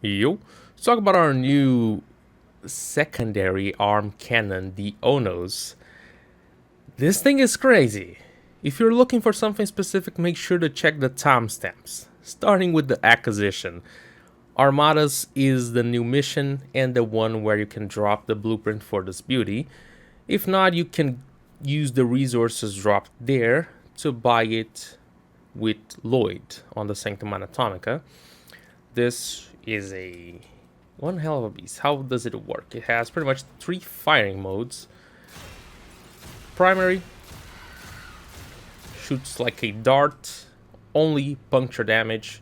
Yo, let's talk about our new secondary arm cannon, the Onos. This thing is crazy. If you're looking for something specific, make sure to check the timestamps. Starting with the acquisition. Armadas is the new mission and the one where you can drop the blueprint for this beauty. If not, you can use the resources dropped there to buy it with Lloyd on the Sanctum Anatomica. This is a one hell of a beast. How does it work? It has pretty much three firing modes. Primary shoots like a dart, only puncture damage.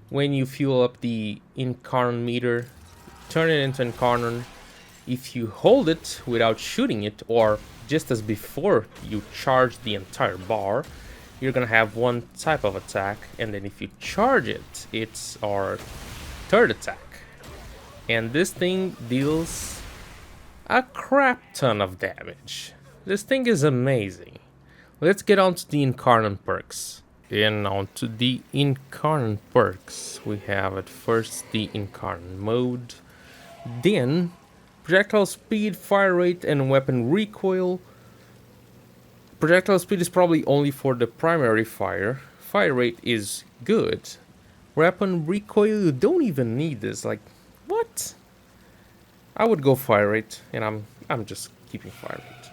When you fuel up the Incarnon meter, turn it into Incarnon. If you hold it without shooting it, or just as before you charge the entire bar, you're gonna have one type of attack, and then if you charge it, it's our third attack. And this thing deals a crap ton of damage. This thing is amazing. Let's get on to the Incarnon Perks. And on to the Incarnon Perks. We have at first the Incarnon mode. Then projectile speed, fire rate, and weapon recoil. Projectile speed is probably only for the primary fire. Fire rate is good. Weapon recoil, you don't even need this. Like, what? I would go fire rate, and I'm just keeping fire rate.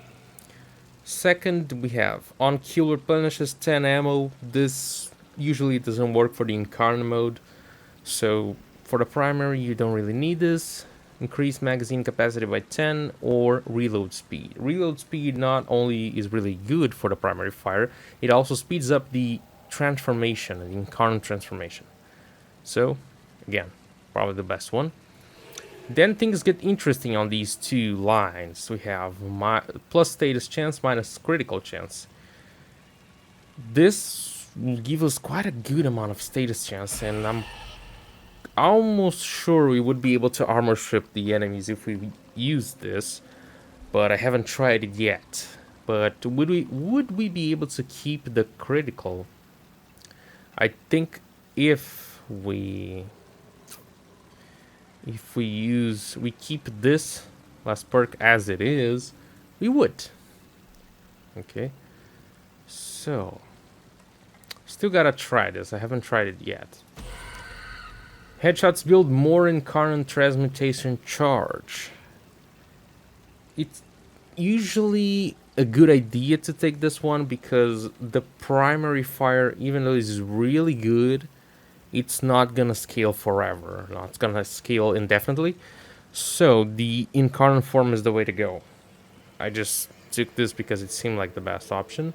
Second, we have on kill replenishes 10 ammo. This usually doesn't work for the Incarnate mode, so for the primary you don't really need this. Increase magazine capacity by 10 or reload speed. Reload speed not only is really good for the primary fire, it also speeds up the transformation, the Incarnate transformation. So, again, probably the best one. Then things get interesting on these two lines. We have plus status chance minus critical chance. This will give us quite a good amount of status chance, and I'm almost sure we would be able to armor strip the enemies if we use this, but I haven't tried it yet. But would we be able to keep the critical? I think if we keep this last perk as it is, we would. Okay, so still gotta try this. I haven't tried it yet. Headshots build more Incarnate transmutation charge. It's usually a good idea to take this one because the primary fire, even though it's really good, it's not gonna scale forever. No, it's gonna scale indefinitely. So the Incarnate form is the way to go. I just took this because it seemed like the best option.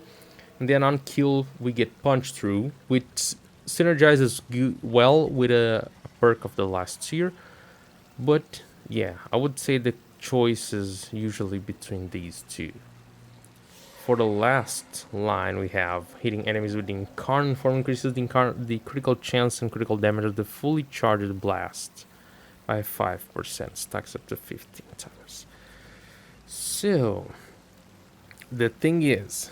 And then on kill, we get punch through, which synergizes well with a perk of the last tier. But yeah, I would say the choice is usually between these two. For the last line, we have hitting enemies with the Incarnate form increases the critical chance and critical damage of the fully charged blast by 5%, stacks up to 15 times. So, the thing is,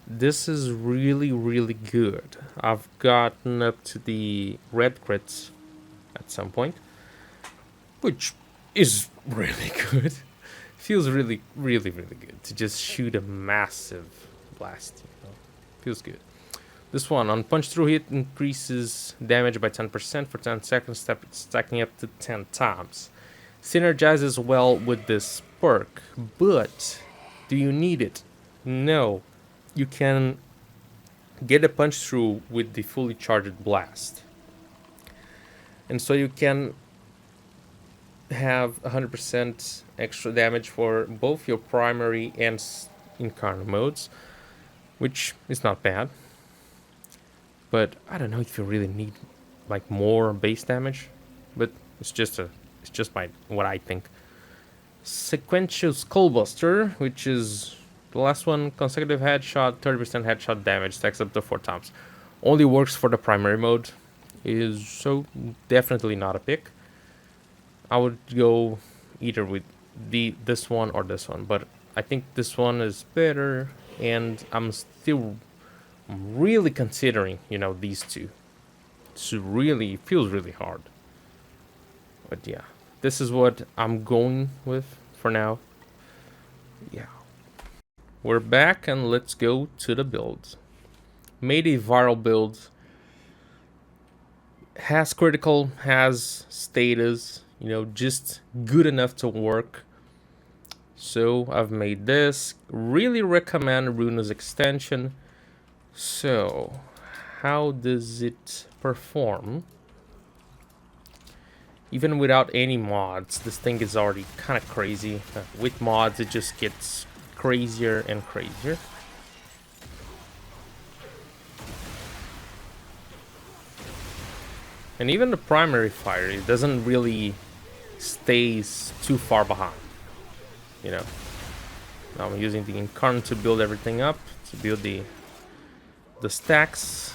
this is really, really good. I've gotten up to the red crits at some point, which is really good. Feels really, really, really good to just shoot a massive blast. Feels good. This one on punch through hit increases damage by 10% for 10 seconds, stacking up to 10 times. Synergizes well with this perk, but do you need it? No. You can get a punch through with the fully charged blast. And so you can have 100% extra damage for both your primary and Incarnate modes, which is not bad. But I don't know if you really need like more base damage, but it's just what I think. Sequential Skullbuster, which is the last one, consecutive headshot, 30% headshot damage, stacks up to 4 times. Only works for the primary mode, is so definitely not a pick. I would go either with this one or this one, but I think this one is better, and I'm still really considering, these two. It feels really hard. But yeah, this is what I'm going with for now. Yeah. We're back and let's go to the build. Made a viral build. Has critical, has status, you know, just good enough to work. So I've made this. Really recommend Runa's extension. So, how does it perform? Even without any mods, this thing is already kind of crazy. With mods, it just gets crazier and crazier. And even the primary fire, it doesn't really stays too far behind. You know. Now I'm using the Incarnon to build everything up, to build the stacks.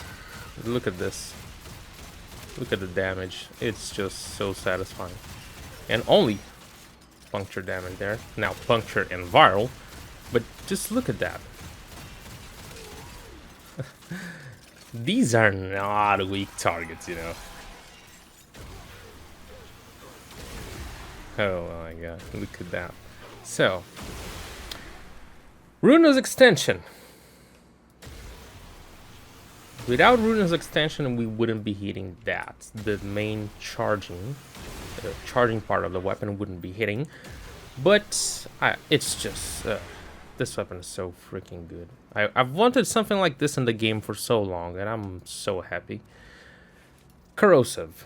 Look at this. Look at the damage. It's just so satisfying. And only puncture damage there. Now puncture and viral. But just look at that. These are not weak targets, you know. Oh my god, look at that. So, Runa's extension. Without Runa's extension, we wouldn't be hitting that. The main charging part of the weapon wouldn't be hitting. But it's just, this weapon is so freaking good. I've wanted something like this in the game for so long, and I'm so happy. Corrosive.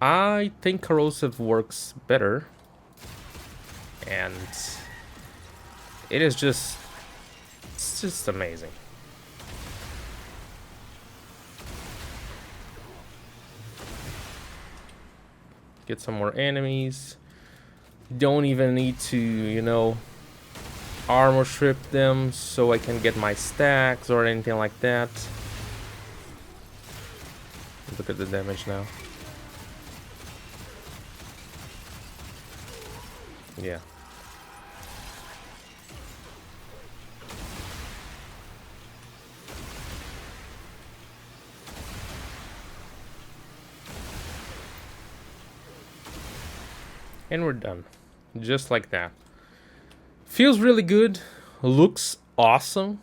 I think corrosive works better. And it is just, it's just amazing. Get some more enemies. Don't even need to, you know, armor strip them so I can get my stacks or anything like that. Look at the damage now. Yeah. And we're done. Just like that. Feels really good. Looks awesome.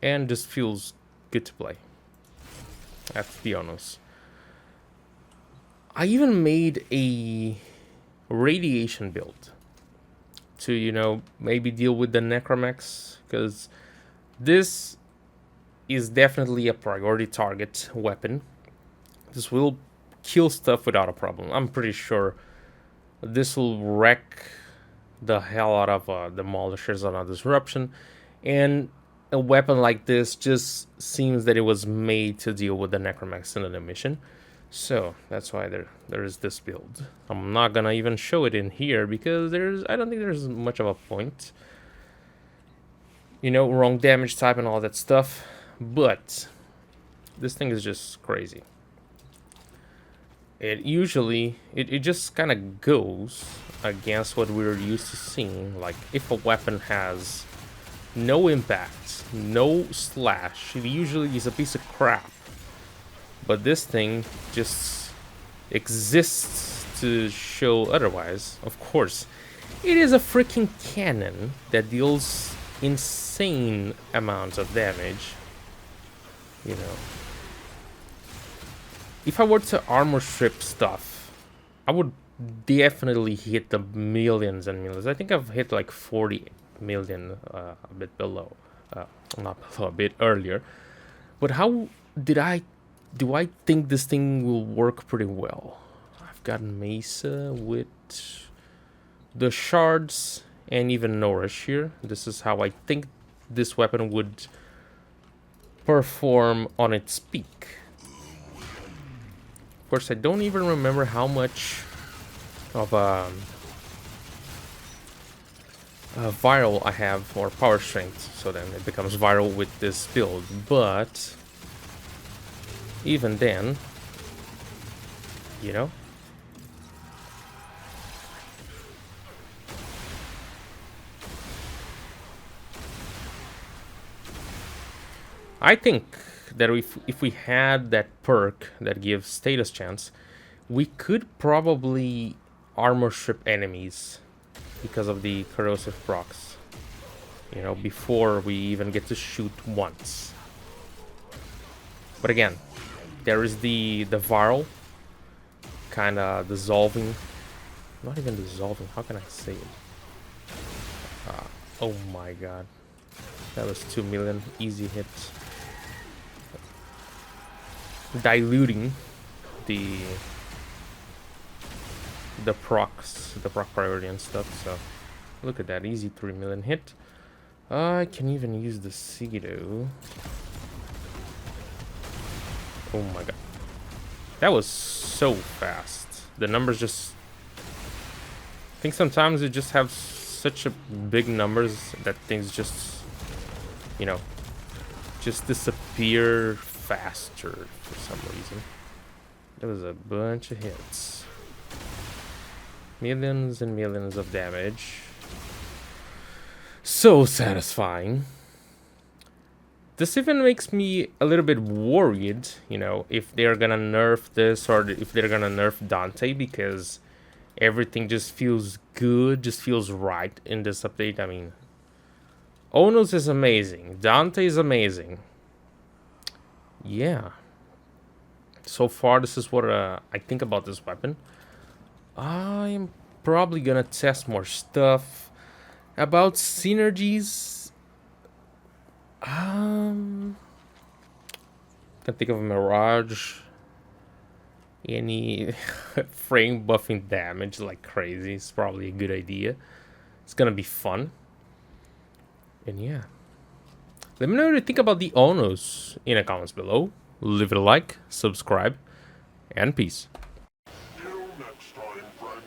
And just feels good to play. That's the Onos. I even made a radiation build to, you know, maybe deal with the necromechs, because this is definitely a priority target weapon. This will kill stuff without a problem. I'm pretty sure this will wreck the hell out of demolishers on a disruption, and a weapon like this just seems that it was made to deal with the necromechs in the mission. So that's why there is this build. I'm not gonna even show it in here because I don't think there's much of a point. You know, wrong damage type and all that stuff. But this thing is just crazy. It usually it just kind of goes against what we're used to seeing. Like if a weapon has no impact, no slash, it usually is a piece of crap. But this thing just exists to show otherwise. Of course, it is a freaking cannon that deals insane amounts of damage. You know. If I were to armor strip stuff, I would definitely hit the millions and millions. I think I've hit like 40 million, a bit below. Not below, a bit earlier. But how do I think this thing will work pretty well? I've got Mesa with the shards and even Nourish here. This is how I think this weapon would perform on its peak. Of course, I don't even remember how much of viral I have, or power strength, so then it becomes viral with this build. But even then, you know, I think that if we had that perk that gives status chance, We could probably armor strip enemies because of the corrosive procs. You know, before we even get to shoot once. But again, there is the viral kind of dissolving. Not even dissolving. How can I say it? Oh my god. That was 2 million easy hits. Diluting the procs, the proc priority and stuff. So look at that, easy 3 million hit. I can even use the Cedo. Oh my god. That was so fast. The numbers just... I think sometimes you just have such a big numbers that things just, you know, just disappear faster for some reason. There was a bunch of hits. Millions and millions of damage. So satisfying. This even makes me a little bit worried, you know, if they're gonna nerf this or if they're gonna nerf Dante, because everything just feels good, just feels right in this update. I mean, Onos is amazing. Dante is amazing. Yeah. So far, this is what I think about this weapon. I'm probably gonna test more stuff. About synergies, can think of a Mirage. Any frame buffing damage like crazy is probably a good idea. It's gonna be fun. And yeah. Let me know what you think about the Onos in the comments below. Leave it a like, subscribe, and peace. Till next time, friend.